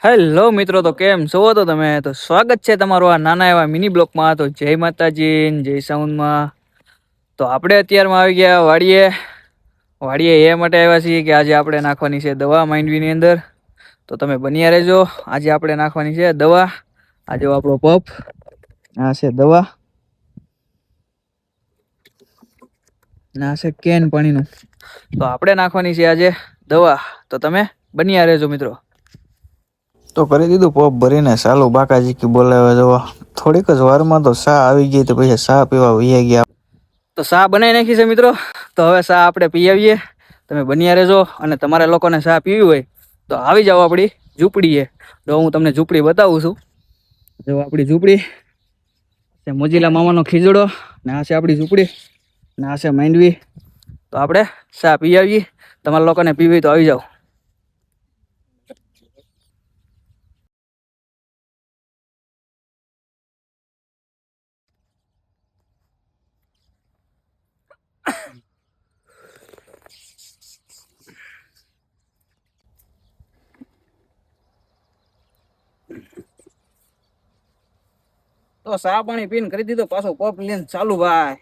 Hello મિત્રો, તો કેમ છો તો તમે? તો સ્વાગત છે તમારું આ નાના એવા મિની બ્લોકમાં. તો જય માતાજી ને જય સાઉન્ડમાં. તો આપણે અત્યારમાં આવી ગયા વાડીએ એ માટે આવ્યા છીએ કે આજે આપણે નાખવાની છે દવા માંડવીની અંદર. તો તમે બન્યા રહેજો. આજે આપણે નાખવાની છે દવા. આજે આપણો પપ આ છે દવા, ના છે કેન પાણીનું. તો આપણે નાખવાની છે આજે દવા. તો તમે બન્યા રહેજો મિત્રો. તો કરી દીધું પપ ભરીને ચાલુ બાકાજી કી બોલાવે જવા. થોડીક જ વારમાં તો સા આવી ગઈ, તો પછી સા પીવા વૈયા ગયા. તો સા બનાવી નાખી છે મિત્રો. તો હવે સા આપણે પી આવીએ. તમે બન્યા રહેજો. અને તમારા લોકોને સા પીવી હોય તો આવી જાઓ આપણી ઝૂંપડીએ. તો હું તમને ઝૂંપડી બતાવું છું. જો આપણી ઝૂંપડી છે, મોજીલા મામાનો ખીજડો ને આ છે આપણી ઝૂંપડી ને આ છે માંડવી. તો આપણે સા પી આવીએ. તમારા લોકોને પીવી તો આવી જાઓ. તો સા પાણી પીને કરી દીધો પાછો પપ લઈને ચાલુ ભાઈ.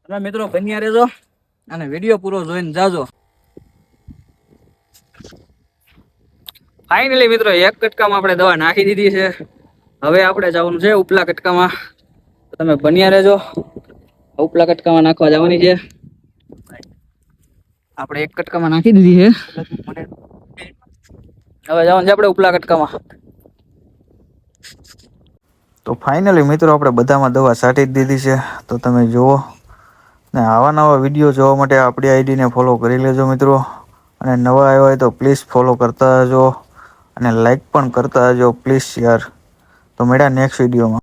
તમે મિત્રો બન્યા રહેજો અને વિડીયો પૂરો જોઈને જાજો. ફાઇનલી મિત્રો એક કટકામાં આપણે દવા નાખી દીધી છે. હવે આપણે જવાનું છે ઉપલા કટકામાં. તમે બન્યા રહેજો. ઉપલા કટકામાં નાખવા જવાની છે. આપણે એક કટકામાં નાખી દીધી છે. હવે જવાનું છે આપણે ઉપલા કટકામાં. તો ફાઇનલી મિત્રો આપણે બધામાં દવા છાંટી જ દીધી છે. તો તમે જુઓ ને આવા નવા વિડીયો જોવા માટે આપણી આઈડીને ફોલો કરી લેજો મિત્રો. અને નવા આવ્યા હોય તો પ્લીઝ ફોલો કરતા રહેજો અને લાઈક પણ કરતા રહેજો પ્લીઝ યાર. તો મળ્યા નેક્સ્ટ વિડીયોમાં.